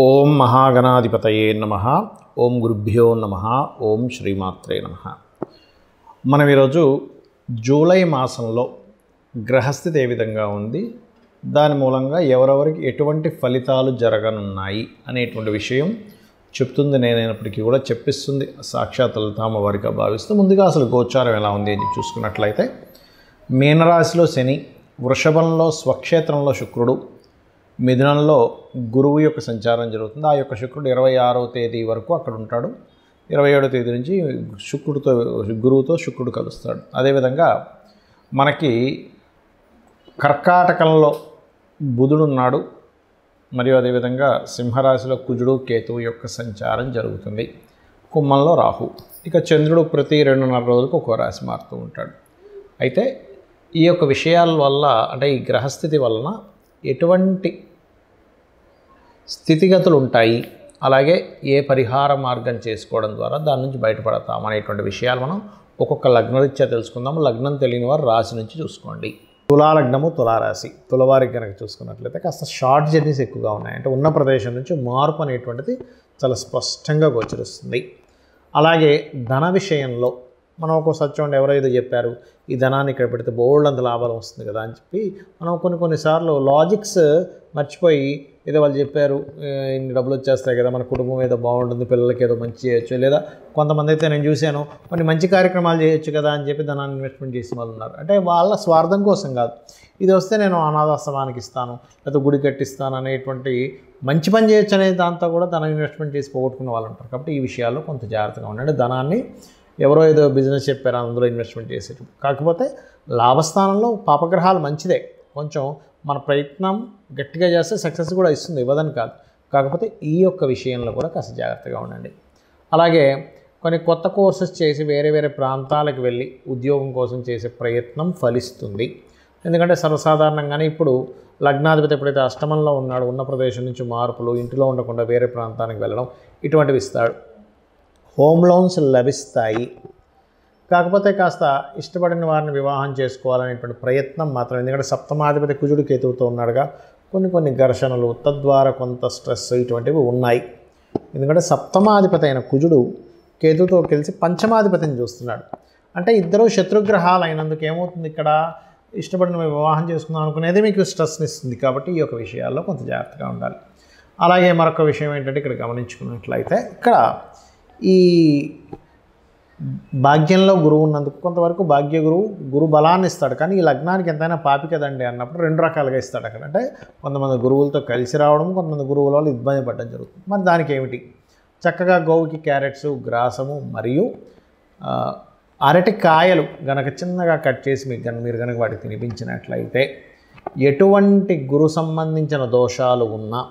ఓం మహాగణాధిపతయే నమః. ఓం గురుభ్యో నమః. ఓం శ్రీమాత్రే నమః. మనం ఈరోజు జూలై మాసంలో గ్రహస్థితి ఏ విధంగా ఉంది, దాని మూలంగా ఎవరెవరికి ఎటువంటి ఫలితాలు జరగనున్నాయి అనేటువంటి విషయం చెప్తుంది. నేనైనప్పటికీ కూడా చెప్పిస్తుంది సాక్షాత్ లలితామ్మవారిగా భావిస్తూ, ముందుగా అసలు గోచారం ఎలా ఉంది అని చూసుకున్నట్లయితే, మీనరాశిలో శని, వృషభంలో స్వక్షేత్రంలో శుక్రుడు, మిథునంలో గురువు యొక్క సంచారం జరుగుతుంది. ఆ యొక్క శుక్రుడు 26వ తేదీ వరకు అక్కడ ఉంటాడు. 27వ తేదీ నుంచి గురువుతో శుక్రుడు కలుస్తాడు. అదేవిధంగా మనకి కర్కాటకంలో బుధుడు ఉన్నాడు. మరియు అదేవిధంగా సింహరాశిలో కుజుడు కేతువు యొక్క సంచారం జరుగుతుంది. కుంభంలో రాహు. ఇక చంద్రుడు ప్రతి 2.5 రోజులకు ఒక్కో రాశి మారుతూ ఉంటాడు. అయితే ఈ యొక్క విషయాల వల్ల, అంటే ఈ గ్రహస్థితి వలన ఎటువంటి స్థితిగతులు ఉంటాయి, అలాగే ఏ పరిహార మార్గం చేసుకోవడం ద్వారా దాని నుంచి బయటపడతాం అనేటువంటి విషయాలు మనం ఒక్కొక్క లగ్నరీత్యా తెలుసుకుందాము. లగ్నం తెలియని వారు రాశి నుంచి చూసుకోండి. తులాలగ్నము, తులారాశి. తులవారికి కనుక చూసుకున్నట్లయితే కాస్త షార్ట్ జర్నీస్ ఎక్కువగా ఉన్నాయి. అంటే ఉన్న ప్రదేశం నుంచి మార్పు అనేటువంటిది చాలా స్పష్టంగా గోచరిస్తుంది. అలాగే ధన విషయంలో మనం ఒక్కోసారి చూడండి, ఎవరో ఏదో చెప్పారు, ఈ ధనాన్ని ఇక్కడ పెడితే బోల్డ్ అంత లాభం వస్తుంది కదా అని చెప్పి మనం కొన్నిసార్లు లాజిక్స్ మర్చిపోయి, ఏదో వాళ్ళు చెప్పారు ఇన్ని డబ్బులు వచ్చేస్తాయి కదా, మన కుటుంబం ఏదో బాగుంటుంది, పిల్లలకి ఏదో మంచి చేయొచ్చు, లేదా కొంతమంది అయితే నేను చూశాను కొన్ని మంచి కార్యక్రమాలు చేయొచ్చు కదా అని చెప్పి ధనాన్ని ఇన్వెస్ట్మెంట్ చేసి వాళ్ళు ఉన్నారు. అంటే వాళ్ళ స్వార్థం కోసం కాదు, ఇది వస్తే నేను అనాథాశ్రమానికి ఇస్తాను, లేకపోతే గుడి కట్టిస్తాను అనేటువంటి మంచి పని చేయొచ్చు అనే దాంతో కూడా ధనం ఇన్వెస్ట్మెంట్ చేసి పోగొట్టుకున్న వాళ్ళు ఉంటారు. కాబట్టి ఈ విషయాల్లో కొంత జాగ్రత్తగా ఉండండి. ధనాన్ని ఎవరో ఏదో బిజినెస్ చెప్పారు అందులో ఇన్వెస్ట్మెంట్ చేసేది. కాకపోతే లాభస్థానంలో పాపగ్రహాలు మంచిదే, కొంచెం మన ప్రయత్నం గట్టిగా చేస్తే సక్సెస్ కూడా ఇస్తుంది, ఇవ్వదని కాదు. కాకపోతే ఈ యొక్క విషయంలో కూడా కాస్త జాగ్రత్తగా ఉండండి. అలాగే కొన్ని కొత్త కోర్సెస్ చేసి వేరే వేరే ప్రాంతాలకు వెళ్ళి ఉద్యోగం కోసం చేసే ప్రయత్నం ఫలిస్తుంది. ఎందుకంటే సర్వసాధారణంగానే ఇప్పుడు లగ్నాధిపతి ఎప్పుడైతే అష్టమంలో ఉన్నాడో, ఉన్న ప్రదేశం నుంచి మార్పులు, ఇంటిలో ఉండకుండా వేరే ప్రాంతానికి వెళ్ళడం, ఇటువంటివి ఇస్తాడు. హోమ్ లోన్స్ లభిస్తాయి. కాకపోతే కాస్త ఇష్టపడిన వారిని వివాహం చేసుకోవాలనేటువంటి ప్రయత్నం మాత్రం, ఎందుకంటే సప్తమాధిపతి కుజుడు కేతువుతో ఉన్నాడుగా, కొన్ని ఘర్షణలు, తద్వారా కొంత స్ట్రెస్ ఇటువంటివి ఉన్నాయి. ఎందుకంటే సప్తమాధిపతి అయిన కుజుడు కేతువుతో కలిసి పంచమాధిపతిని చూస్తున్నాడు. అంటే ఇద్దరు శత్రుగ్రహాలు అయినందుకు ఏమవుతుంది, ఇక్కడ ఇష్టపడిన వివాహం చేసుకుందాం అనుకునేది మీకు స్ట్రెస్ని ఇస్తుంది. కాబట్టి ఈ యొక్క విషయాల్లో కొంత జాగ్రత్తగా ఉండాలి. అలాగే మరొక విషయం ఏంటంటే, ఇక్కడ గమనించుకున్నట్లయితే, ఇక్కడ ఈ భాగ్యంలో గురువు ఉన్నందుకు కొంతవరకు భాగ్య గురు బలాన్ని ఇస్తాడు. కానీ ఈ లగ్నానికి ఎంతైనా పాపి కదండి అన్నప్పుడు 2 రకాలుగా ఇస్తాడు అక్కడ. అంటే కొంతమంది గురువులతో కలిసి రావడం, కొంతమంది గురువుల వాళ్ళు ఇబ్బంది పడడం జరుగుతుంది. మరి దానికి ఏమిటి, చక్కగా గోవుకి క్యారెట్స్, గ్రాసము మరియు అరటి కాయలు గనక చిన్నగా కట్ చేసి మీరు కనుక వాటికి తినిపించినట్లయితే ఎటువంటి గురు సంబంధించిన దోషాలు ఉన్నా,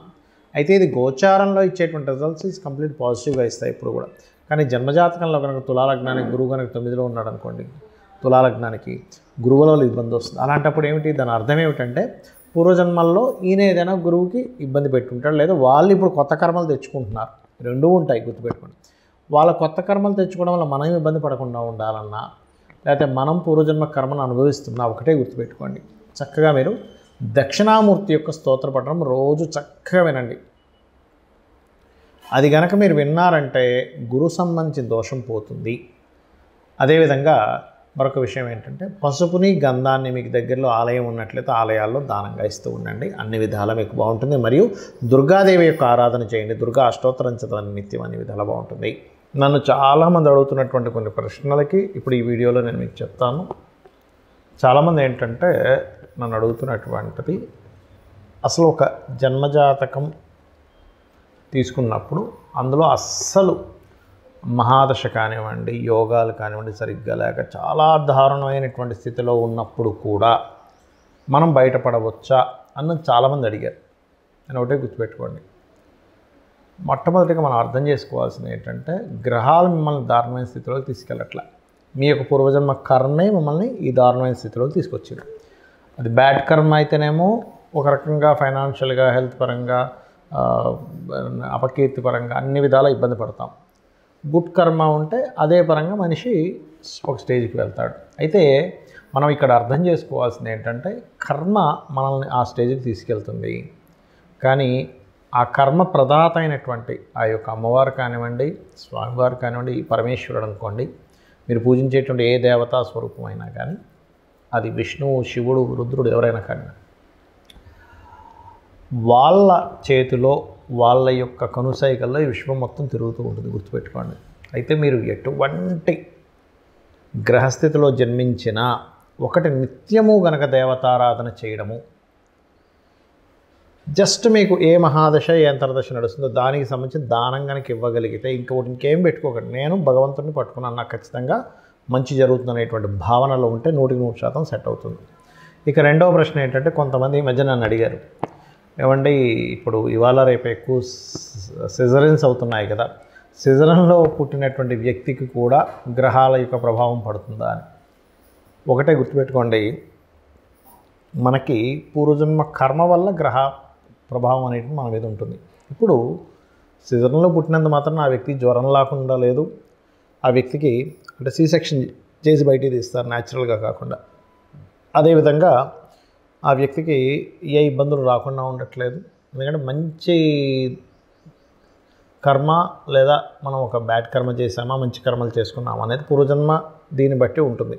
అయితే ఇది గోచారంలో ఇచ్చేటువంటి రిజల్ట్స్ ఈజ్ కంప్లీట్ పాజిటివ్గా ఇస్తాయి ఇప్పుడు కూడా. కానీ జన్మజాతకంలో కనుక తులాలగ్నానికి గురువు కనుక 9లో ఉన్నాడు అనుకోండి, తులాలగ్నానికి గురువుల వల్ల ఇబ్బంది వస్తుంది. అలాంటప్పుడు ఏమిటి, దాని అర్థం ఏమిటంటే, పూర్వజన్మల్లో ఈయన ఏదైనా గురువుకి ఇబ్బంది పెట్టుంటాడు, లేదా వాళ్ళు ఇప్పుడు కొత్త కర్మలు తెచ్చుకుంటున్నారు. రెండూ ఉంటాయి, గుర్తుపెట్టుకోండి. వాళ్ళ కొత్త కర్మలు తెచ్చుకోవడం వల్ల మనం ఇబ్బంది పడకుండా ఉండాలన్నా, లేకపోతే మనం పూర్వజన్మ కర్మను అనుభవిస్తున్నా, ఒకటే గుర్తుపెట్టుకోండి. చక్కగా మీరు దక్షిణామూర్తి యొక్క స్తోత్ర పఠనం రోజు చక్కగా వినండి. అది కనుక మీరు విన్నారంటే గురు సంబంధించిన దోషం పోతుంది. అదేవిధంగా మరొక విషయం ఏంటంటే, పసుపుని గంధాన్ని మీకు దగ్గరలో ఆలయం ఉన్నట్లయితే ఆలయాల్లో దానంగా ఇస్తూ ఉండండి. అన్ని విధాలా మీకు బాగుంటుంది. మరియు దుర్గాదేవి యొక్క ఆరాధన చేయండి. దుర్గా అష్టోత్తరం చదవండి నిత్యం, అన్ని విధాలా బాగుంటుంది. నన్ను చాలామంది అడుగుతున్నటువంటి కొన్ని ప్రశ్నలకి ఇప్పుడు ఈ వీడియోలో నేను మీకు చెప్తాను. చాలామంది ఏంటంటే నన్ను అడుగుతున్నటువంటిది, అసలు ఒక జన్మజాతకం తీసుకున్నప్పుడు అందులో అస్సలు మహాదశ కానివ్వండి, యోగాలు కానివ్వండి సరిగ్గా లేక చాలా దారుణమైనటువంటి స్థితిలో ఉన్నప్పుడు కూడా మనం బయటపడవచ్చా అన్నది చాలామంది అడిగారు. నేను ఒకటే గుర్తుపెట్టుకోండి, మొట్టమొదటిగా మనం అర్థం చేసుకోవాల్సింది ఏంటంటే, గ్రహాలు మిమ్మల్ని దారుణమైన స్థితిలోకి తీసుకెళ్ళట్లే. మీ యొక్క పూర్వజన్మ కర్మే మిమ్మల్ని ఈ దారుణమైన స్థితిలోకి తీసుకొచ్చింది. అది బ్యాడ్ కర్మ అయితేనేమో ఒక రకంగా ఫైనాన్షియల్గా, హెల్త్ పరంగా, అపకీర్తి పరంగా అన్ని విధాలా ఇబ్బంది పడతాం. గుడ్ కర్మ ఉంటే అదే పరంగా మనిషి ఒక స్టేజ్కి వెళ్తాడు. అయితే మనం ఇక్కడ అర్థం చేసుకోవాల్సింది ఏంటంటే, కర్మ మనల్ని ఆ స్టేజ్కి తీసుకెళ్తుంది. కానీ ఆ కర్మ ప్రదాత అయినటువంటి ఆ యొక్క అమ్మవారు కానివ్వండి, స్వామివారు కానివ్వండి, పరమేశ్వరుడు అనుకోండి, మీరు పూజించేటువంటి ఏ దేవతా స్వరూపమైనా కానీ, అది విష్ణువు, శివుడు, రుద్రుడు ఎవరైనా కానీ, వాళ్ళ చేతిలో వాళ్ళ యొక్క కనుసైకల్లో ఈ విశ్వం మొత్తం తిరుగుతూ ఉంటుంది, గుర్తుపెట్టుకోండి. అయితే మీరు ఎటువంటి గ్రహస్థితిలో జన్మించినా ఒకటి నిత్యము గనక దేవతారాధన చేయడము, జస్ట్ మీకు ఏ మహాదశ ఏ అంతర్దశ నడుస్తుందో దానికి సంబంధించిన దానం కనుక ఇవ్వగలిగితే ఇంకేం పెట్టుకోకండి, నేను భగవంతుడిని పట్టుకున్నాను, నాకు ఖచ్చితంగా మంచి జరుగుతుంది అనేటువంటి భావనలో ఉంటే 100% సెట్ అవుతుంది. ఇక రెండవ ప్రశ్న ఏంటంటే, కొంతమంది ఈ మధ్య నన్ను అడిగారు, ఏమండి ఇప్పుడు ఇవాళ రేపు ఎక్కువ సిజరన్స్ అవుతున్నాయి కదా, సిజరన్లో పుట్టినటువంటి వ్యక్తికి కూడా గ్రహాల యొక్క ప్రభావం పడుతుందా అని. ఒకటే గుర్తుపెట్టుకోండి, మనకి పూర్వజన్మ కర్మ వల్ల గ్రహ ప్రభావం అనేది మన మీద ఉంటుంది. ఇప్పుడు సిజరన్లో పుట్టినంత మాత్రం ఆ వ్యక్తి జ్వరం లేకుండా లేదు, ఆ వ్యక్తికి అంటే సి సెక్షన్ చేసి బయటికి తీస్తారు న్యాచురల్గా కాకుండా, అదేవిధంగా ఆ వ్యక్తికి ఏ ఇబ్బందులు రాకుండా ఉండట్లేదు. ఎందుకంటే మంచి కర్మ లేదా మనం ఒక బ్యాడ్ కర్మ చేసామా మంచి కర్మలు చేసుకున్నామా అనేది పూర్వజన్మ దీన్ని బట్టి ఉంటుంది.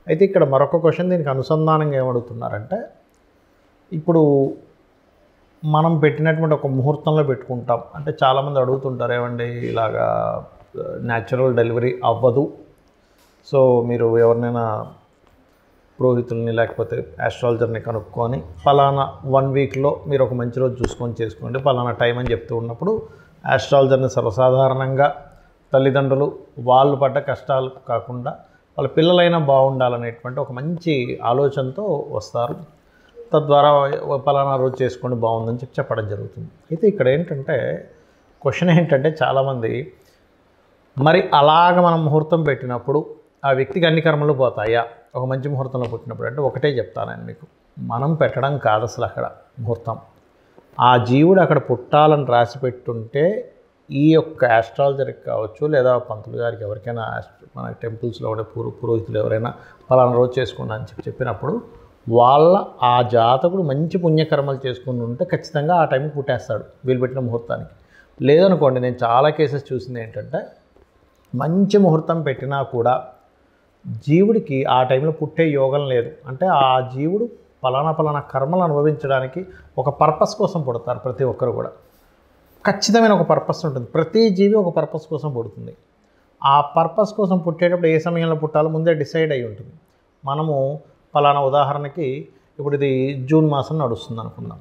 అయితే ఇక్కడ మరొక క్వశ్చన్ దీనికి అనుసంధానంగా ఏమడుగుతున్నారంటే, ఇప్పుడు మనం పెట్టినటువంటి ఒక ముహూర్తంలో పెట్టుకుంటాం అంటే చాలామంది అడుగుతుంటారు, ఏమండి ఇలాగా న్యాచురల్ డెలివరీ అవ్వదు, సో మీరు ఎవరినైనా పురోహితుల్ని లేకపోతే ఆస్ట్రాలజర్ని కనుక్కొని ఫలానా 1 వీక్లో మీరు ఒక మంచి రోజు చూసుకొని చేసుకోండి ఫలానా టైం అని చెప్తూ ఉన్నప్పుడు, ఆస్ట్రాలజర్ని సర్వసాధారణంగా తల్లిదండ్రులు వాళ్ళు పడ్డ కష్టాలు కాకుండా వాళ్ళ పిల్లలైనా బాగుండాలనేటువంటి ఒక మంచి ఆలోచనతో వస్తారు. తద్వారా ఫలానా రోజు చేసుకోండి బాగుందని చెప్పడం జరుగుతుంది. అయితే ఇక్కడ ఏంటంటే క్వశ్చన్ ఏంటంటే, చాలామంది మరి అలాగ మనం ముహూర్తం పెట్టినప్పుడు ఆ వ్యక్తికి అన్ని కర్మలు పోతాయా ఒక మంచి ముహూర్తంలో పుట్టినప్పుడు అంటే, ఒకటే చెప్తానండి మీకు, మనం పెట్టడం కాదు అసలు అక్కడ ముహూర్తం. ఆ జీవుడు అక్కడ పుట్టాలని రాసి పెట్టుంటే ఈ యొక్క ఆస్ట్రాలజర్కి కావచ్చు లేదా పంతులు గారికి ఎవరికైనా మన టెంపుల్స్లో ఉండే పురోహితులు ఎవరైనా ఫలానా రోజు చేసుకోండి అని చెప్పినప్పుడు వాళ్ళ ఆ జాతకుడు మంచి పుణ్యకర్మలు చేసుకుని ఉంటే ఖచ్చితంగా ఆ టైంకి పుట్టేస్తాడు వీళ్ళు పెట్టిన ముహూర్తానికి. లేదనుకోండి, నేను చాలా కేసెస్ చూసింది ఏంటంటే, మంచి ముహూర్తం పెట్టినా కూడా జీవుడికి ఆ టైంలో పుట్టే యోగం లేదు. అంటే ఆ జీవుడు ఫలానా కర్మలు అనుభవించడానికి ఒక పర్పస్ కోసం పుడతారు. ప్రతి ఒక్కరు కూడా ఖచ్చితమైన ఒక పర్పస్ ఉంటుంది. ప్రతి జీవి ఒక పర్పస్ కోసం పుడుతుంది. ఆ పర్పస్ కోసం పుట్టేటప్పుడు ఏ సమయంలో పుట్టాలో ముందే డిసైడ్ అయి ఉంటుంది. మనము ఫలానా ఉదాహరణకి ఇప్పుడు ఇది జూన్ మాసం నడుస్తుంది అనుకుందాం,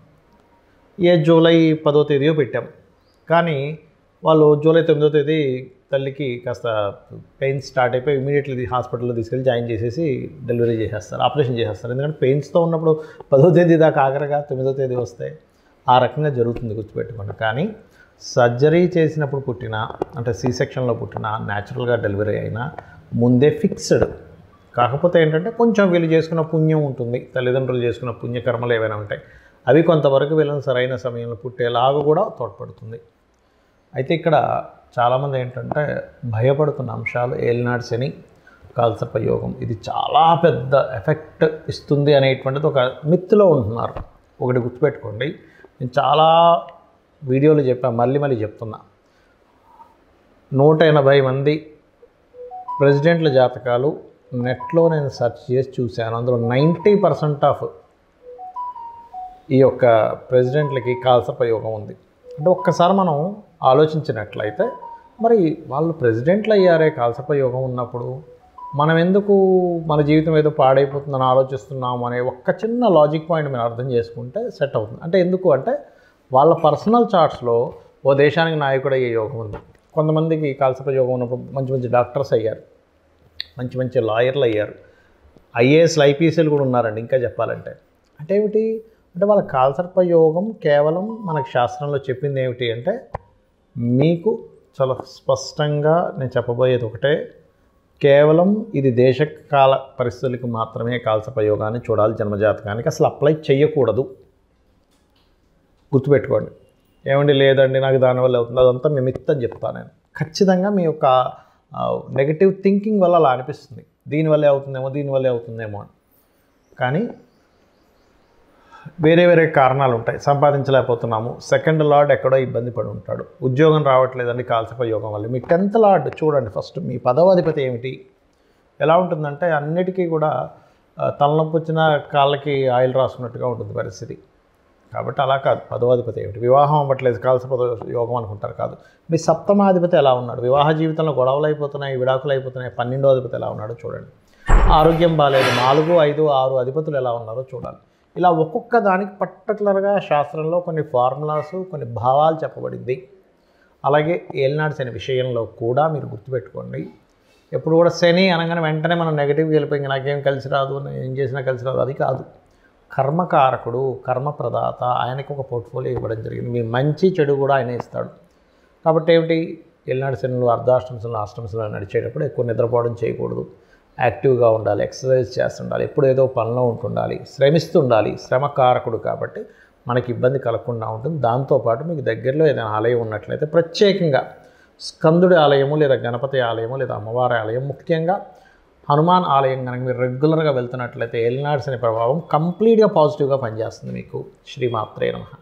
జూలై 10వ తేదీయో పెట్టాం, కానీ వాళ్ళు జూలై 9వ తేదీ తల్లికి కాస్త పెయిన్స్ స్టార్ట్ అయిపోయి ఇమీడియట్లీ హాస్పిటల్లో తీసుకెళ్ళి జాయిన్ చేసేసి డెలివరీ చేసేస్తారు, ఆపరేషన్ చేసేస్తారు. ఎందుకంటే పెయిన్స్తో ఉన్నప్పుడు 10వ తేదీ దాకా ఆఖరిగా 9వ తేదీ వస్తే ఆ రకంగా జరుగుతుంది, గుర్తుపెట్టుకోండి. కానీ సర్జరీ చేసినప్పుడు పుట్టిన అంటే సి సెక్షన్లో పుట్టిన న్యాచురల్గా డెలివరీ అయినా ముందే ఫిక్స్డ్. కాకపోతే ఏంటంటే కొంచెం వీళ్ళు చేసుకున్న పుణ్యం ఉంటుంది, తల్లిదండ్రులు చేసుకున్న పుణ్యకర్మలు ఏవైనా ఉంటాయి, అవి కొంతవరకు వీళ్ళని సరైన సమయంలో పుట్టేలాగా కూడా తోడ్పడుతుంది. అయితే ఇక్కడ చాలామంది ఏంటంటే భయపడుతున్న అంశాలు ఏలినాటి శని, కాలసర్ప యోగం, ఇది చాలా పెద్ద ఎఫెక్ట్ ఇస్తుంది అనేటువంటిది ఒక మిత్తులో ఉంటున్నారు. ఒకటి గుర్తుపెట్టుకోండి, నేను చాలా వీడియోలు చెప్పాను, మళ్ళీ చెప్తున్నా, 180 మంది ప్రెసిడెంట్ల జాతకాలు నెట్లో నేను సెర్చ్ చేసి చూశాను. అందులో 90% ఆఫ్ ఈ యొక్క ప్రెసిడెంట్లకి కాలసర్ప యోగం ఉంది. అంటే ఒక్కసారి మనం ఆలోచించినట్లయితే, మరి వాళ్ళు ప్రెసిడెంట్లు అయ్యారే కాలసర్ప యోగం ఉన్నప్పుడు మనం ఎందుకు మన జీవితం ఏదో పాడైపోతుందని ఆలోచిస్తున్నాము అనే ఒక్క చిన్న లాజిక్ పాయింట్ మీరు అర్థం చేసుకుంటే సెట్ అవుతుంది. అంటే ఎందుకు అంటే, వాళ్ళ పర్సనల్ చార్ట్స్లో ఓ దేశానికి నాయకుడు అయ్యే యోగం ఉంది. కొంతమందికి కాలసర్ప యోగం ఉన్నప్పుడు మంచి డాక్టర్స్ అయ్యారు, మంచి లాయర్లు అయ్యారు, ఐఏఎస్లు ఐపీఎస్లు కూడా ఉన్నారండి. ఇంకా చెప్పాలంటే అంటే ఏమిటి అంటే, వాళ్ళ కాలసర్ప యోగం కేవలం మనకు శాస్త్రంలో చెప్పింది ఏమిటి అంటే, మీకు చాలా స్పష్టంగా నేను చెప్పబోయేది ఒకటే, కేవలం ఇది దేశకాల పరిస్థితులకు మాత్రమే కాలసర్ప యోగాన్ని చూడాలి, జన్మజాతకానికి అసలు అప్లై చేయకూడదు. గుర్తుపెట్టుకోండి. ఏమండి లేదండి నాకు దానివల్ల అవుతుంది, అదంతా మీ మిత్తం చెప్తాను నేను. ఖచ్చితంగా మీ యొక్క నెగటివ్ థింకింగ్ వల్ల అలా అనిపిస్తుంది, దీనివల్లే అవుతుందేమో అని. కానీ వేరే వేరే కారణాలు ఉంటాయి. సంపాదించలేకపోతున్నాము, సెకండ్ లార్డ్ ఎక్కడో ఇబ్బంది పడి ఉంటాడు, ఉద్యోగం రావట్లేదండి కాలసర్ప యోగం వల్ల. మీ 10th లార్డ్ చూడండి ఫస్ట్, మీ 10వ అధిపతి ఏమిటి, ఎలా ఉంటుందంటే అన్నిటికీ కూడా తలనొప్పి వచ్చిన కాళ్ళకి ఆయిల్ రాసుకున్నట్టుగా ఉంటుంది పరిస్థితి. కాబట్టి అలా కాదు. 10వ అధిపతి ఏమిటి, వివాహం అవ్వట్లేదు కాలసర్ప యోగం అనుకుంటారు కాదు. మీ 7వ అధిపతి ఎలా ఉన్నాడు, వివాహ జీవితంలో గొడవలు అయిపోతున్నాయి, విడాకులు అయిపోతున్నాయి. 12వ అధిపతి ఎలా ఉన్నాడో చూడండి. ఆరోగ్యం బాగాలేదు, 4, 5, 6 అధిపతులు ఎలా ఉన్నారో చూడాలి. ఇలా ఒక్కొక్క దానికి పర్టికులర్గా శాస్త్రంలో కొన్ని ఫార్ములాస్, కొన్ని భావాలు చెప్పబడింది. అలాగే ఏలినాడు శని విషయంలో కూడా మీరు గుర్తుపెట్టుకోండి, ఎప్పుడు కూడా శని అనగానే వెంటనే మనం నెగిటివ్గా వెళ్ళిపోయి నాకేం కలిసి రాదు, ఏం చేసినా కలిసి రాదు, అది కాదు. కర్మకారకుడు, కర్మప్రదాత, ఆయనకు ఒక పోర్ట్ఫోలియో ఇవ్వడం జరిగింది. మీ మంచి చెడు కూడా ఆయన ఇస్తాడు. కాబట్టి ఏమిటి, ఏలినాడు శనులు అర్ధాష్టమశనులు అష్టమశనులు నడిచేటప్పుడు ఎక్కువ నిద్రపోవడం చేయకూడదు, యాక్టివ్గా ఉండాలి, ఎక్సర్సైజ్ చేస్తుండాలి, ఎప్పుడు ఏదో పనిలో ఉంటుండాలి, శ్రమిస్తుండాలి. శ్రమకారకుడు కాబట్టి మనకి ఇబ్బంది కలగకుండా ఉంటుంది. దాంతోపాటు మీకు దగ్గరలో ఏదైనా ఆలయం ఉన్నట్లయితే ప్రత్యేకంగా స్కందుడి ఆలయము లేదా గణపతి ఆలయము లేదా అమ్మవారి ఆలయం, ముఖ్యంగా హనుమాన్ ఆలయం కనుక మీరు రెగ్యులర్గా వెళ్తున్నట్లయితే ఏలినాడు శని ప్రభావం కంప్లీట్గా పాజిటివ్గా పనిచేస్తుంది మీకు. శ్రీమాత్రే నమః.